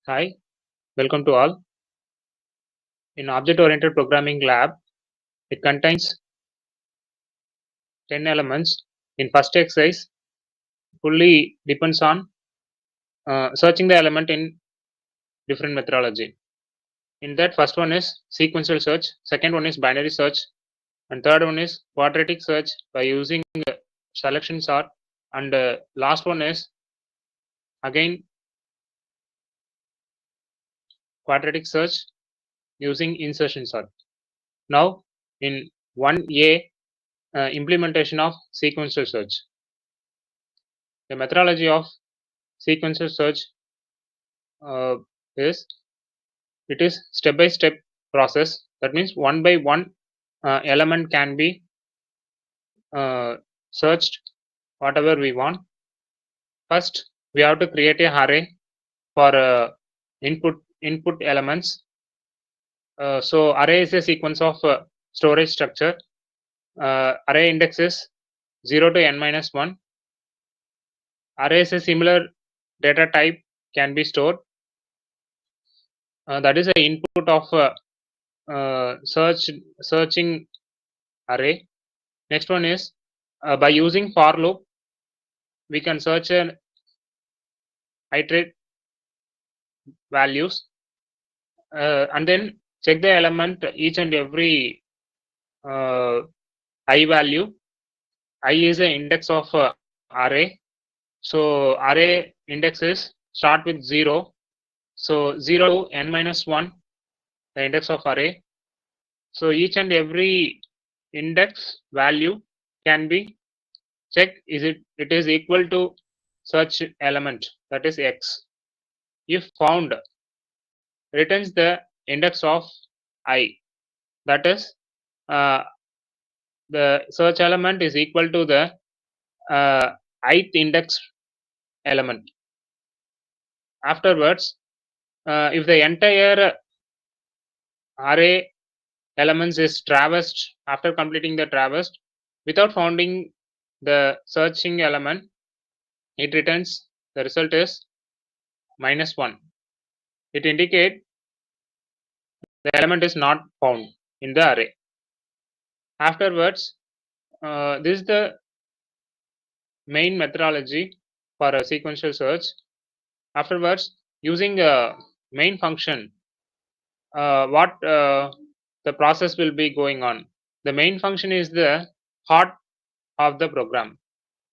Hi, welcome to all. In object-oriented programming lab, it contains 10 elements. In first exercise, fully depends on searching the element in different methodology. In that, first one is sequential search, second one is binary search, and third one is quadratic search by using selection sort, and last one is again quadratic search using insertion sort. Now, in 1A implementation of sequential search. The methodology of sequential search is it is step by step process. That means one by one element can be searched whatever we want. First, we have to create a array for input elements. So array is a sequence of storage structure. Array index is 0 to n minus 1. Array is a similar data type can be stored. That is the input of searching array. Next one is by using for loop, we can search an iterate values and then check the element each and every I value. I is the index of array. So array index is start with 0. So 0 to n minus 1, the index of array. So each and every index value can be checked. It is equal to such element, that is x. If found, returns the index of I, that is the search element is equal to the ith index element. Afterwards, if the entire array elements is traversed, after completing the traverse without finding the searching element, it returns the result is -1. It indicates the element is not found in the array. Afterwards, this is the main methodology for a sequential search. Afterwards, using a main function, what the process will be going on. The main function is the heart of the program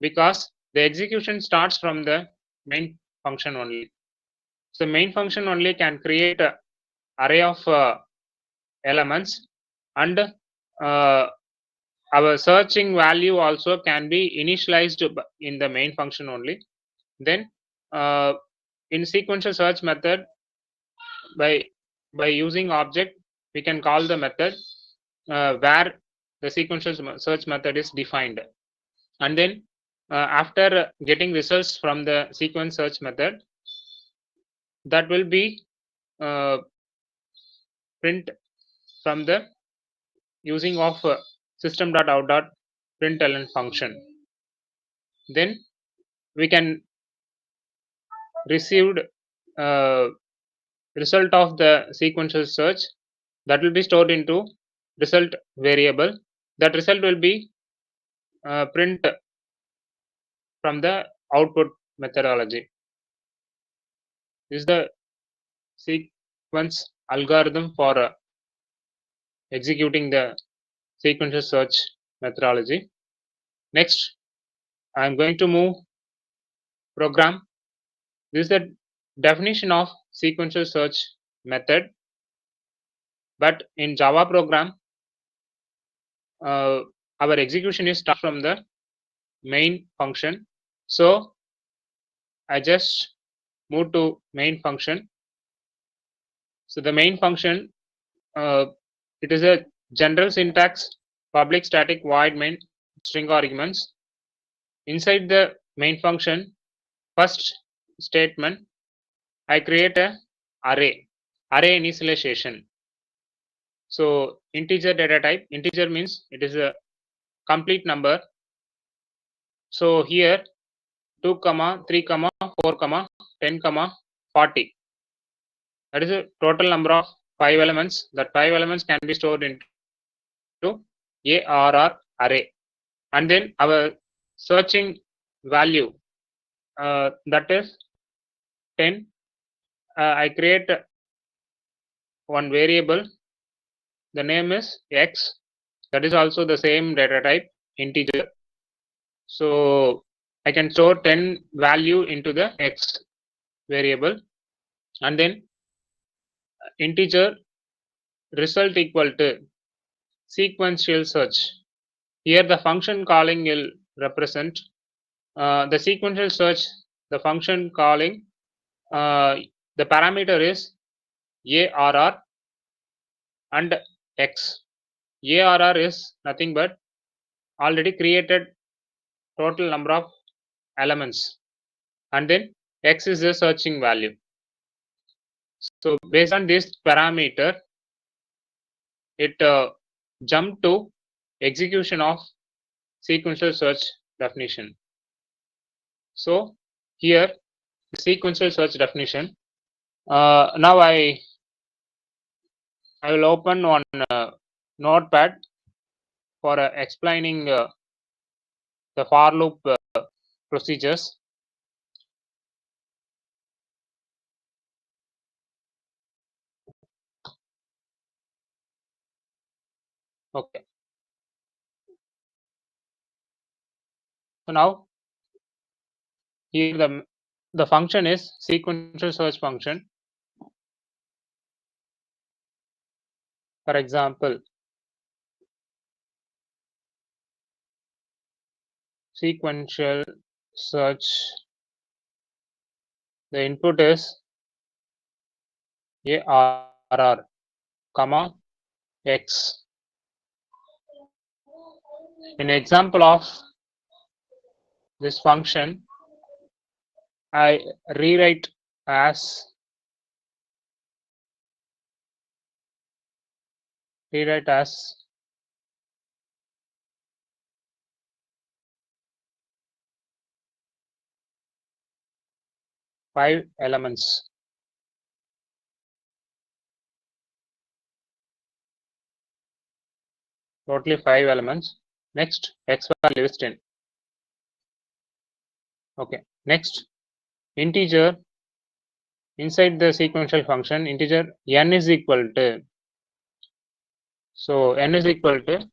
because the execution starts from the main function only. So main function only can create an array of elements, and our searching value also can be initialized in the main function only. Then in sequential search method, by using object, we can call the method where the sequential search method is defined, and then after getting results from the sequence search method, that will be print from the using of system.out.println function. Then we can received result of the sequential search that will be stored into result variable. That result will be print from the output methodology. This is the sequence algorithm for executing the sequential search methodology. Next, I am going to move program. This is the definition of sequential search method, but in Java program, our execution is start from the main function. So I just move to main function. So the main function, it is a general syntax, public static void main string arguments. Inside the main function, first statement, I create a array initialization. So integer data type, integer means it is a complete number. So here 2, 3, 4, 10, 40. That is a total number of 5 elements. That 5 elements can be stored into ARR array. And then our searching value, that is 10. I create one variable. The name is X. That is also the same data type, integer. So I can store 10 value into the X variable, and then integer result equal to sequential search. Here the function calling will represent the sequential search. The function calling, the parameter is ARR and X. ARR is nothing but already created total number of elements, and then X is the searching value. So based on this parameter, it jump to execution of sequential search definition. So here the sequential search definition. Now I will open one notepad for explaining the for loop procedures. Okay. So now here the function is sequential search function. For example, sequential search, the input is ARR, comma X. In example of this function, I rewrite as 5 elements. Totally 5 elements. Next, X value is 10. Okay. Next, integer inside the sequential function, integer n is equal to, so n is equal to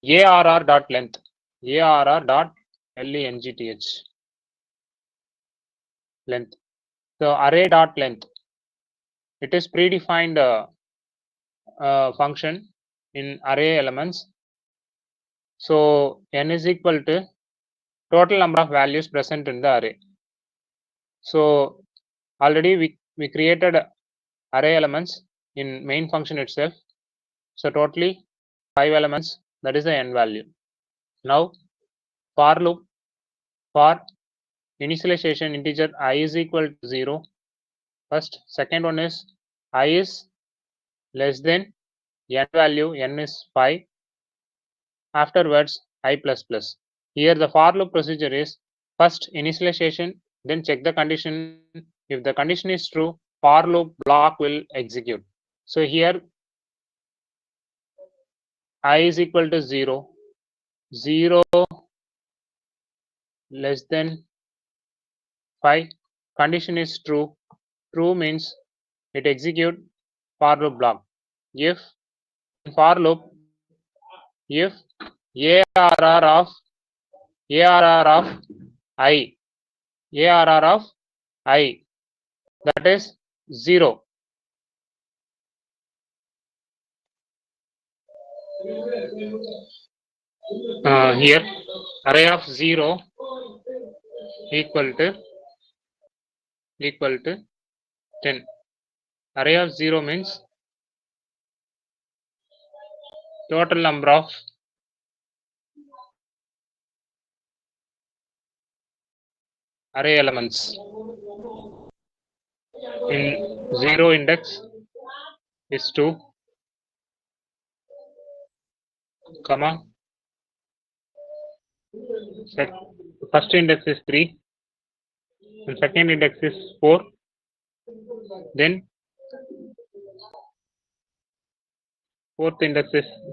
ARR dot length, ARR dot length, length. So array dot length, it is predefined function in array elements. So n is equal to total number of values present in the array. So already we created array elements in main function itself. So totally 5 elements, that is the n value. Now for loop, for initialization integer I is equal to 0. First, second one is I is less than n value, n is 5. Afterwards I plus plus. Here the for loop procedure is first initialization, then check the condition. If the condition is true, for loop block will execute. So here I is equal to 0, 0 less than 5, condition is true. True means it execute for loop block. If for loop, if ARR of I, ARR of I, that is 0. Here array of 0 equal to 10. Array of 0 means total number of array elements in 0 index is 2, comma first index is 3 and second index is 4, then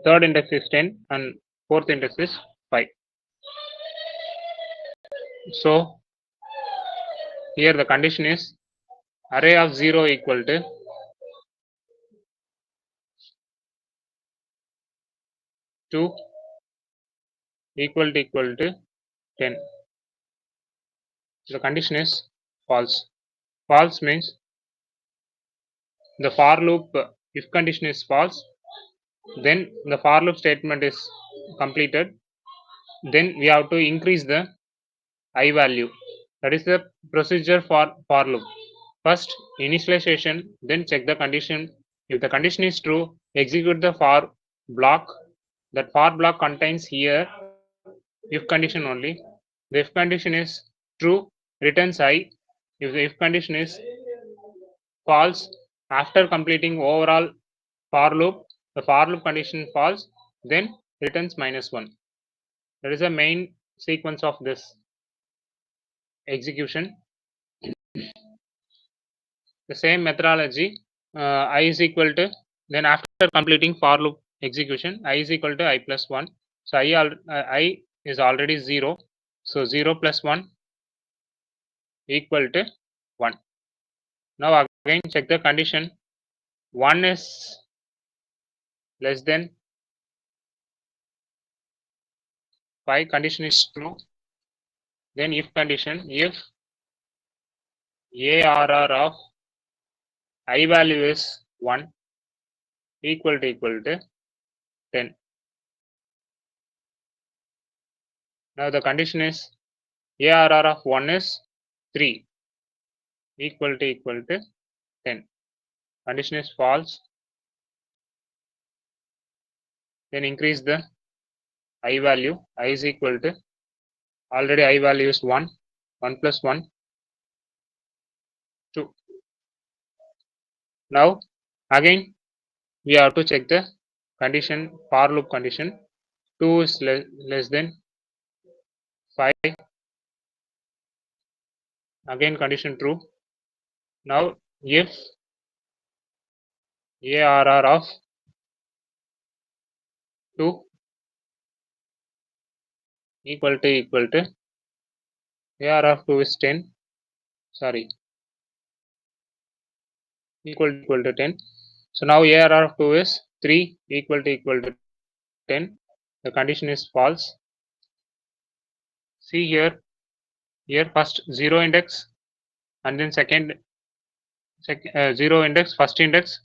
third index is 10 and fourth index is 5. So here the condition is array of 0 equal to 2 equal to 10. The condition is false. False means the for loop if condition is false, then the for loop statement is completed. Then we have to increase the I value. That is the procedure for loop. First initialization, then check the condition. If the condition is true, execute the for block. That for block contains here if condition only. The if condition is true, returns I. If the if condition is false, after completing overall for loop, the for loop condition false, then returns -1. That is the main sequence of this execution. The same methodology, I is equal to, then after completing for loop execution, I is equal to I plus 1. So I is already 0. So 0 plus 1 equal to 1. Now again check the condition. 1 is less than 5, condition is true. Then if condition, if ARR of I value is 1 equal to 10. Now the condition is ARR of 1 is 3 equal to 10. Condition is false. Then increase the I value. I is equal to, already I value is 1. 1 plus 1, 2. Now again we have to check the condition, for loop condition. 2 is less than 5. Again condition true. Now if ARR of 2 equal to ARR of 2 is 10. Sorry, equal to 10. So now ARR of 2 is 3 equal to 10. The condition is false. See here first 0 index and then second 0 index, first index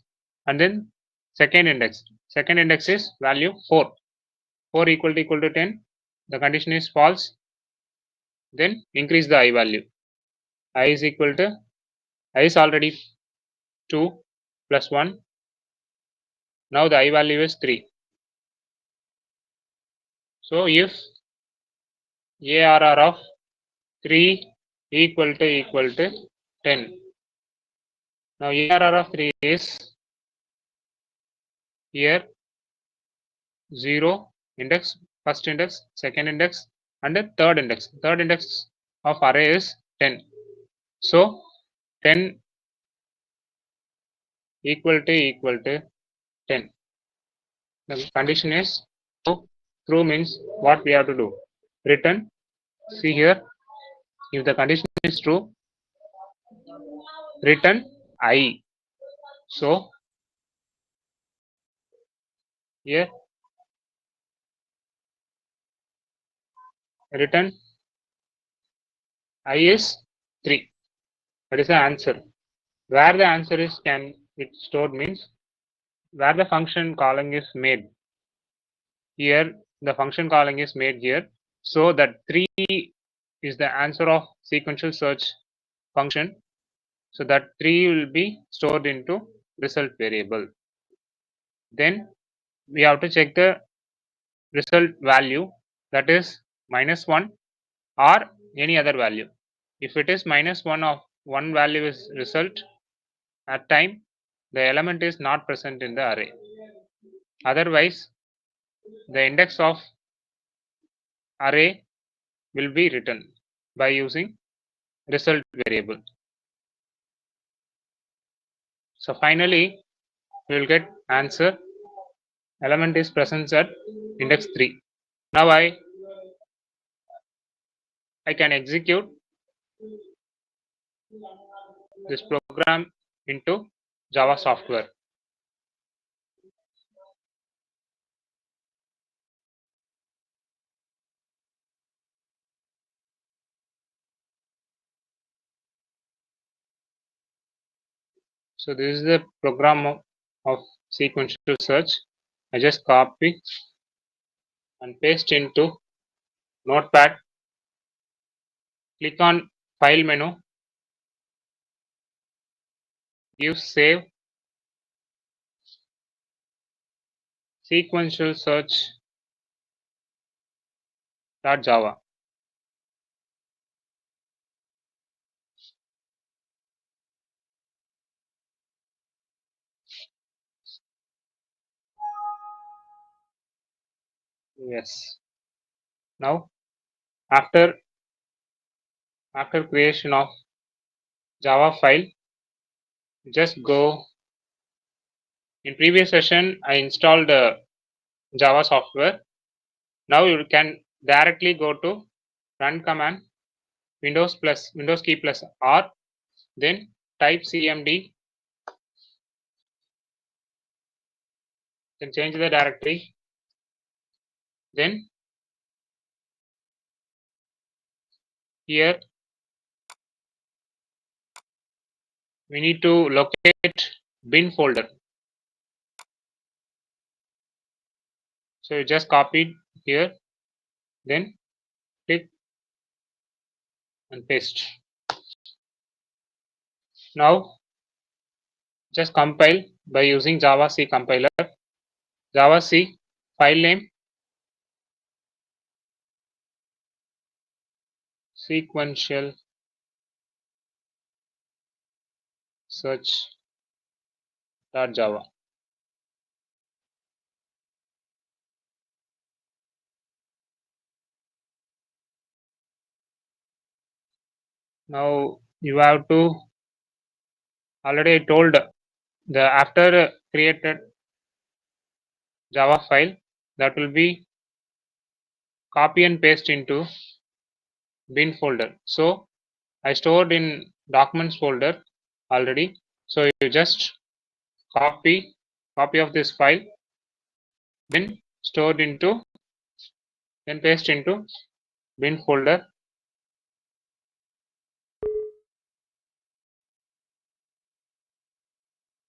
and then second index. Second index is value 4. 4 equal to 10. The condition is false. Then increase the I value. I is equal to, I is already 2 plus 1. Now the I value is 3. So if ARR of 3 equal to 10. Now ARR of 3 is here 0 index, first index, second index and the third index. Third index of array is 10. So 10 equal to 10. The condition is true. True means what we have to do? Return. See here, if the condition is true, return I. So here return I is 3. That is the answer. Where the answer is can it stored means where the function calling is made. Here the function calling is made here. So that 3 is the answer of sequential search function. So that 3 will be stored into result variable. Then we have to check the result value, that is -1 or any other value. If it is -1 of one value is result, at time the element is not present in the array. Otherwise the index of array will be written by using result variable. So finally we will get answer, element is present at index 3. Now I can execute this program into Java software. So this is the program of sequential search. I just copy and paste into Notepad. Click on File menu, give save, sequential search .java. Yes. Now after creation of Java file, just go. In previous session, I installed Java software. Now you can directly go to run command, Windows key plus R, then type cmd, then change the directory, then here we need to locate bin folder. So you just copy here, then click and paste. Now just compile by using Java C compiler. Java C file name sequential search.java. Now you have to, already I told, the after created Java file, that will be copy and paste into bin folder. So I stored in documents folder already. So you just copy of this file, then stored into, then paste into bin folder.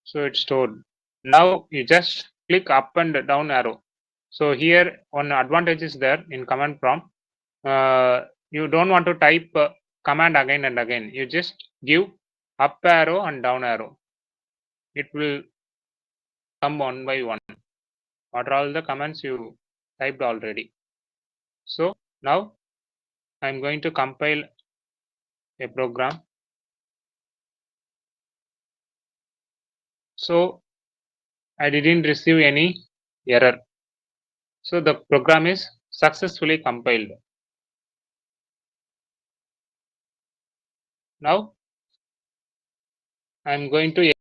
So it's stored. Now you just click up and down arrow. So here one advantage is there in command prompt. You don't want to type command again and again. You just give up arrow and down arrow. It will come one by one. What are all the commands you typed already? So now I'm going to compile a program. So I didn't receive any error. So the program is successfully compiled. Now I'm going to